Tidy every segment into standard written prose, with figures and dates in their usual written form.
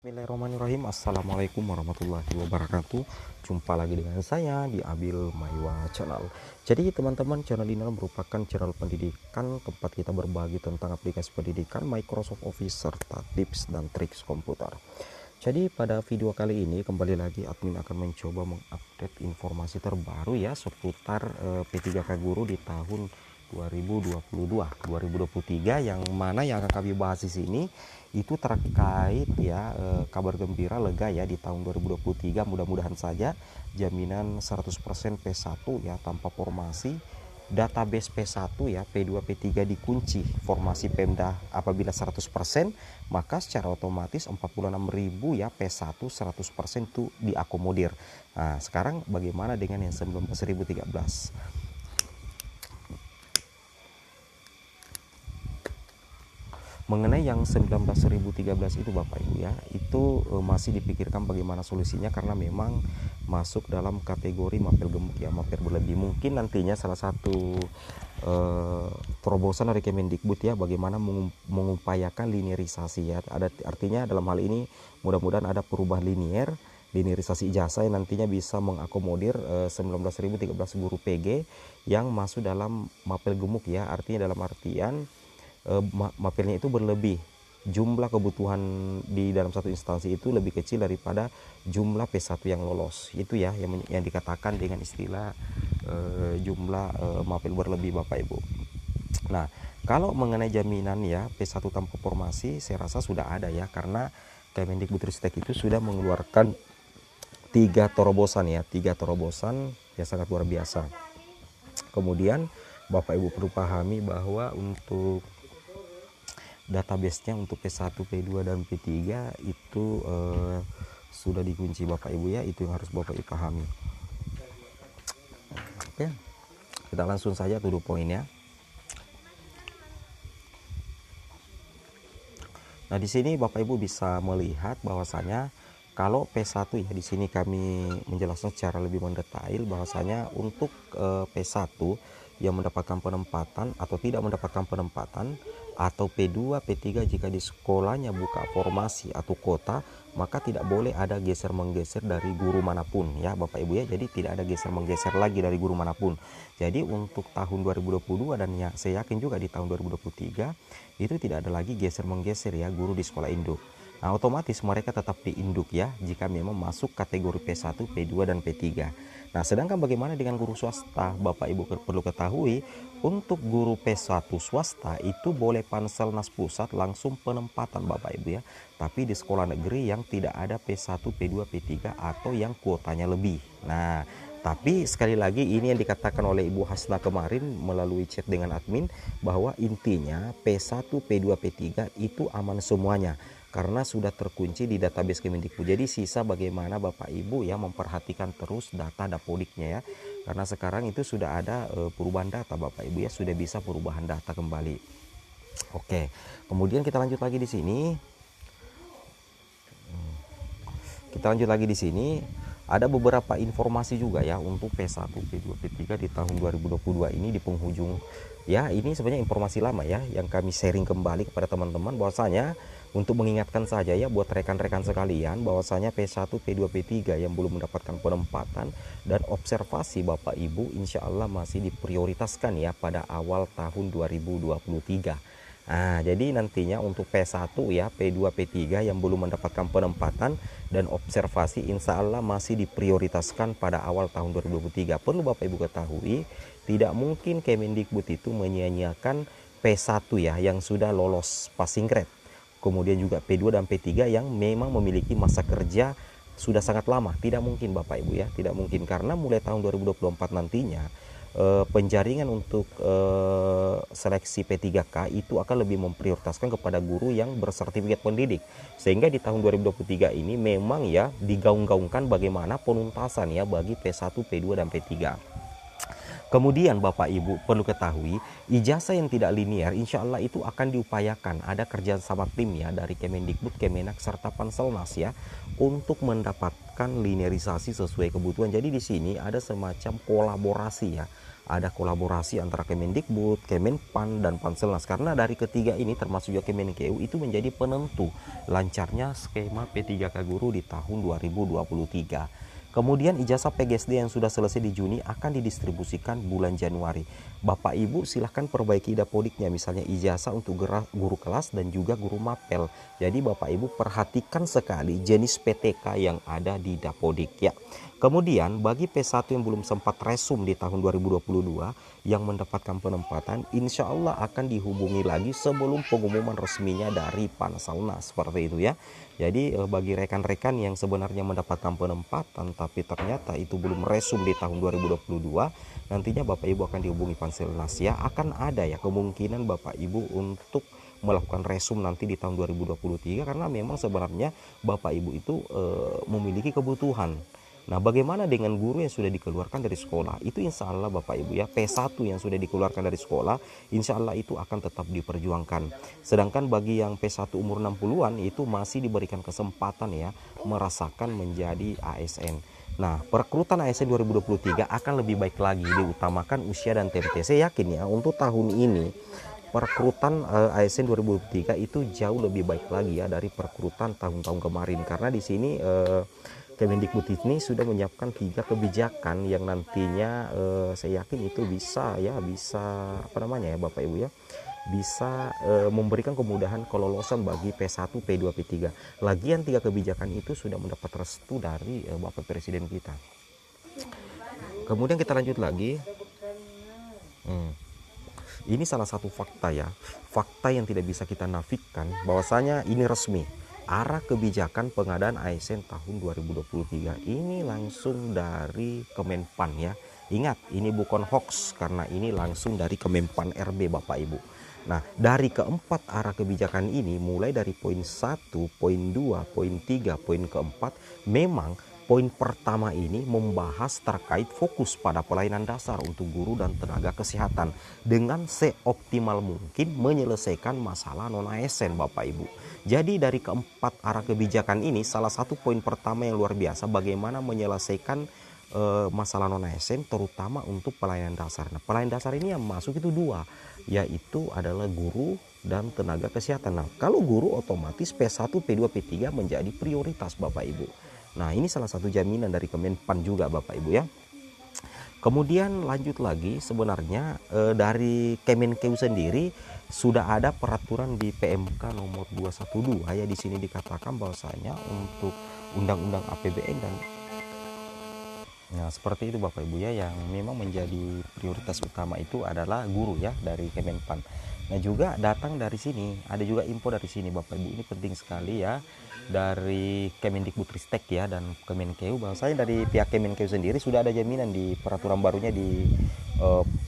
Bismillahirrahmanirrahim. Assalamualaikum warahmatullahi wabarakatuh. Jumpa lagi dengan saya di Abil Maiwa Channel. Jadi teman-teman, channel ini merupakan channel pendidikan tempat kita berbagi tentang aplikasi pendidikan, Microsoft Office, serta tips dan triks komputer. Jadi pada video kali ini kembali lagi admin akan mencoba mengupdate informasi terbaru ya seputar P3K Guru di tahun 2023, yang mana yang akan kami bahas di sini itu terkait ya kabar gembira lega ya di tahun 2023. Mudah-mudahan saja jaminan 100% P1 ya tanpa formasi, database P1 ya P2 P3 dikunci formasi Pemda apabila 100%, maka secara otomatis 46.000 ya P1 100% itu diakomodir. Nah, sekarang bagaimana dengan yang 19.013? Mengenai yang 19.013 itu Bapak Ibu ya, itu masih dipikirkan bagaimana solusinya, karena memang masuk dalam kategori mapel gemuk ya, mapel berlebih. Mungkin nantinya salah satu terobosan dari Kemendikbud ya, bagaimana mengupayakan linearisasi ya. Ada artinya dalam hal ini mudah-mudahan ada perubahan linearisasi ijazah yang nantinya bisa mengakomodir 19.013 guru PG yang masuk dalam mapel gemuk ya. Artinya dalam artian mapelnya itu berlebih, jumlah kebutuhan di dalam satu instansi itu lebih kecil daripada jumlah P1 yang lolos. Itu ya yang dikatakan dengan istilah jumlah mapel berlebih Bapak Ibu. Nah, kalau mengenai jaminan ya P1 tanpa formasi, saya rasa sudah ada ya, karena Kemendikbudristek itu sudah mengeluarkan 3 terobosan ya, 3 terobosan ya, sangat luar biasa. Kemudian Bapak Ibu perlu pahami bahwa untuk database-nya untuk P1, P2 dan P3 itu sudah dikunci Bapak Ibu ya, itu yang harus Bapak Ibu pahami. Oke, kita langsung saja to the point ya. Nah, di sini Bapak Ibu bisa melihat bahwasanya kalau P1 ya, di sini kami menjelaskan secara lebih mendetail bahwasanya untuk P1 yang mendapatkan penempatan atau tidak mendapatkan penempatan, atau P2, P3 jika di sekolahnya buka formasi atau kota, maka tidak boleh ada geser-menggeser dari guru manapun ya Bapak Ibu ya. Jadi tidak ada geser-menggeser lagi dari guru manapun. Jadi untuk tahun 2022 dan ya saya yakin juga di tahun 2023 itu tidak ada lagi geser-menggeser ya guru di sekolah induk. Nah, otomatis mereka tetap diinduk ya jika memang masuk kategori P1, P2 dan P3. Nah, sedangkan bagaimana dengan guru swasta? Bapak Ibu perlu ketahui, untuk guru P1 swasta itu boleh Panselnas pusat langsung penempatan Bapak Ibu ya. Tapi di sekolah negeri yang tidak ada P1, P2, P3 atau yang kuotanya lebih. Nah, tapi sekali lagi ini yang dikatakan oleh Ibu Hasna kemarin melalui chat dengan admin, bahwa intinya P1, P2, P3 itu aman semuanya karena sudah terkunci di database Kemendikbud. Jadi sisa bagaimana Bapak Ibu ya memperhatikan terus data dapodiknya ya. Karena sekarang itu sudah ada perubahan data Bapak Ibu ya, sudah bisa perubahan data kembali. Oke. Kemudian kita lanjut lagi di sini. Ada beberapa informasi juga ya untuk P1, P2, P3 di tahun 2022 ini di penghujung ya. Ini sebenarnya informasi lama ya yang kami sharing kembali kepada teman-teman, bahwasanya untuk mengingatkan saja ya buat rekan-rekan sekalian bahwasanya P1, P2, P3 yang belum mendapatkan penempatan dan observasi Bapak Ibu insya Allah masih diprioritaskan ya pada awal tahun 2023. Nah, jadi nantinya untuk P1 ya, P2, P3 yang belum mendapatkan penempatan dan observasi insya Allah masih diprioritaskan pada awal tahun 2023. Perlu Bapak Ibu ketahui, tidak mungkin Kemendikbud itu menyia-nyiakan P1 ya yang sudah lolos passing grade. Kemudian juga P2 dan P3 yang memang memiliki masa kerja sudah sangat lama. Tidak mungkin Bapak Ibu ya, tidak mungkin, karena mulai tahun 2024 nantinya penjaringan untuk seleksi P3K itu akan lebih memprioritaskan kepada guru yang bersertifikat pendidik, sehingga di tahun 2023 ini memang ya digaung-gaungkan bagaimana penuntasan ya bagi P1, P2 dan P3. Kemudian Bapak Ibu perlu ketahui, ijazah yang tidak linear insya Allah itu akan diupayakan ada kerjasama tim ya dari Kemendikbud, Kemenak serta Panselnas ya untuk mendapatkan linearisasi sesuai kebutuhan. Jadi di sini ada semacam kolaborasi ya. Ada kolaborasi antara Kemendikbud, Kemenpan, dan Panselnas. Karena dari ketiga ini termasuk juga Kemenkeu itu menjadi penentu lancarnya skema P3K Guru di tahun 2023. Kemudian ijazah PGSD yang sudah selesai di Juni akan didistribusikan bulan Januari. Bapak Ibu silahkan perbaiki dapodiknya, misalnya ijazah untuk guru kelas dan juga guru mapel. Jadi Bapak Ibu perhatikan sekali jenis PTK yang ada di dapodik ya. Kemudian bagi P1 yang belum sempat resum di tahun 2022 yang mendapatkan penempatan, insya Allah akan dihubungi lagi sebelum pengumuman resminya dari Panselnas, seperti itu ya. Jadi bagi rekan-rekan yang sebenarnya mendapatkan penempatan tapi ternyata itu belum resum di tahun 2022, nantinya Bapak Ibu akan dihubungi Panselnas ya. Akan ada ya kemungkinan Bapak Ibu untuk melakukan resum nanti di tahun 2023 karena memang sebenarnya Bapak Ibu itu memiliki kebutuhan. Nah, bagaimana dengan guru yang sudah dikeluarkan dari sekolah? Itu insya Allah Bapak Ibu ya, P1 yang sudah dikeluarkan dari sekolah, insya Allah itu akan tetap diperjuangkan. Sedangkan bagi yang P1 umur 60-an itu masih diberikan kesempatan ya, merasakan menjadi ASN. Nah, perekrutan ASN 2023 akan lebih baik lagi, diutamakan usia dan TMT. Saya yakin ya, untuk tahun ini, perekrutan ASN 2023 itu jauh lebih baik lagi ya dari perekrutan tahun-tahun kemarin. Karena di sini Kemendikbud ini sudah menyiapkan 3 kebijakan yang nantinya saya yakin itu bisa apa namanya ya Bapak Ibu ya, bisa memberikan kemudahan kelolosan bagi P1, P2, P3. Lagian 3 kebijakan itu sudah mendapat restu dari Bapak Presiden kita. Kemudian kita lanjut lagi. Ini salah satu fakta ya, fakta yang tidak bisa kita nafikan bahwasanya ini resmi. Arah kebijakan pengadaan ASN tahun 2023 ini langsung dari Kemenpan ya. Ingat, ini bukan hoax karena ini langsung dari Kemenpan RB Bapak Ibu. Nah, dari keempat arah kebijakan ini mulai dari poin 1, poin 2, poin 3, poin keempat, memang poin pertama ini membahas terkait fokus pada pelayanan dasar untuk guru dan tenaga kesehatan dengan seoptimal mungkin menyelesaikan masalah non-ASN Bapak Ibu. Jadi dari keempat arah kebijakan ini salah satu poin pertama yang luar biasa bagaimana menyelesaikan masalah non-ASN terutama untuk pelayanan dasar. Nah, pelayanan dasar ini yang masuk itu 2, yaitu adalah guru dan tenaga kesehatan. Nah, kalau guru otomatis P1, P2, P3 menjadi prioritas Bapak Ibu. Nah, ini salah satu jaminan dari Kemenpan juga Bapak Ibu ya. Kemudian lanjut lagi, sebenarnya dari Kemenkeu sendiri sudah ada peraturan di PMK nomor 212 ya, di sini dikatakan bahwasanya untuk undang-undang APBN dan seperti itu Bapak Ibu ya, yang memang menjadi prioritas utama itu adalah guru ya dari Kemenpan. Nah, juga datang dari sini, ada juga info dari sini Bapak Ibu, ini penting sekali ya, dari Kemendikbudristek ya dan Kemenkeu, bahwasanya dari pihak Kemenkeu sendiri sudah ada jaminan di peraturan barunya di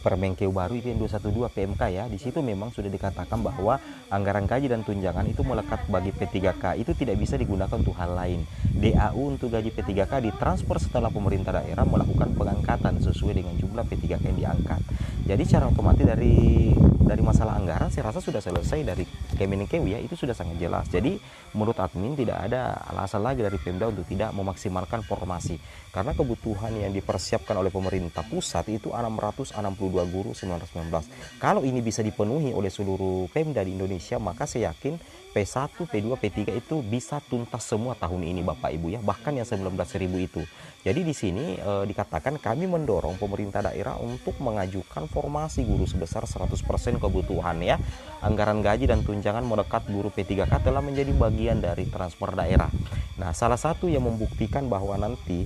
Permenkeu baru itu yang 212 PMK ya. Di situ memang sudah dikatakan bahwa anggaran gaji dan tunjangan itu melekat bagi P3K itu tidak bisa digunakan untuk hal lain. DAU untuk gaji P3K ditransfer setelah pemerintah daerah melakukan pengangkatan sesuai dengan jumlah P3K yang diangkat. Jadi secara otomatis dari masalah anggaran saya rasa sudah selesai dari Kemenkeu ya, itu sudah sangat jelas. Jadi menurut admin tidak ada alasan lagi dari Pemda untuk tidak memaksimalkan formasi. Karena kebutuhan yang dipersiapkan oleh pemerintah pusat itu 662 guru 919. Kalau ini bisa dipenuhi oleh seluruh Pemda di Indonesia, maka saya yakin P1, P2, P3 itu bisa tuntas semua tahun ini Bapak Ibu ya, bahkan yang 19.000 itu. Jadi di sini dikatakan kami mendorong pemerintah daerah untuk mengajukan formasi guru sebesar 100% kebutuhan ya. Anggaran gaji dan tunjangan melekat guru P3K telah menjadi bagian dari transfer daerah. Nah, salah satu yang membuktikan bahwa nanti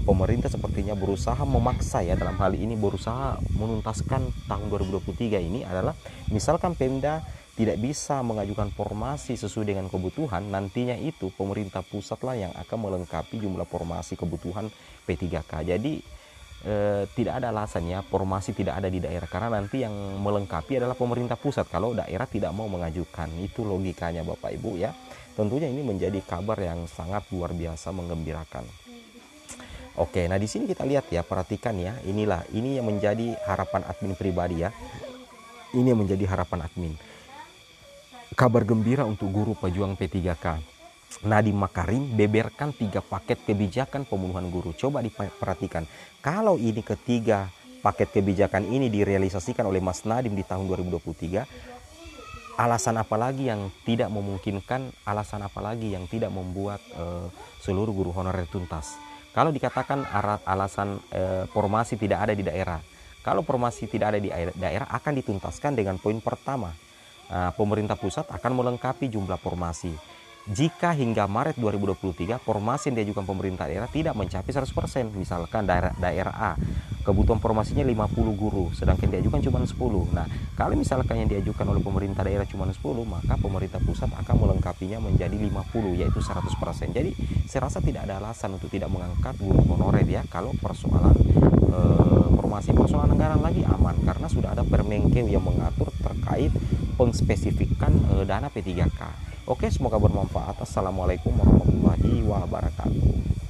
pemerintah sepertinya berusaha memaksa ya, dalam hal ini berusaha menuntaskan tahun 2023 ini adalah misalkan Pemda tidak bisa mengajukan formasi sesuai dengan kebutuhan, nantinya itu pemerintah pusatlah yang akan melengkapi jumlah formasi kebutuhan P3K. Jadi tidak ada alasan ya formasi tidak ada di daerah, karena nanti yang melengkapi adalah pemerintah pusat kalau daerah tidak mau mengajukan. Itu logikanya Bapak Ibu ya. Tentunya ini menjadi kabar yang sangat luar biasa menggembirakan. Oke, nah di sini kita lihat ya, perhatikan ya, ini yang menjadi harapan admin pribadi ya. Ini yang menjadi harapan admin. Kabar gembira untuk guru pejuang P3K. Nadiem Makarim beberkan 3 paket kebijakan pemenuhan guru. Coba diperhatikan, kalau ini ketiga paket kebijakan ini direalisasikan oleh Mas Nadiem di tahun 2023, alasan apa lagi yang tidak memungkinkan, alasan apa lagi yang tidak membuat seluruh guru honorer tuntas? Kalau dikatakan alasan formasi tidak ada di daerah, kalau formasi tidak ada di daerah akan dituntaskan dengan poin pertama, pemerintah pusat akan melengkapi jumlah formasi. Jika hingga Maret 2023 formasi yang diajukan pemerintah daerah tidak mencapai 100%, misalkan daerah A kebutuhan formasinya 50 guru, sedangkan diajukan cuma 10. Nah, kalau misalkan yang diajukan oleh pemerintah daerah cuma 10, maka pemerintah pusat akan melengkapinya menjadi 50, yaitu 100%. Jadi, saya rasa tidak ada alasan untuk tidak mengangkat guru honorer ya, kalau persoalan formasi, persoalan anggaran lagi aman, karena sudah ada Permenkeu yang mengatur terkait pengspesifikan dana P3K. Oke, semoga bermanfaat. Assalamualaikum warahmatullahi wabarakatuh.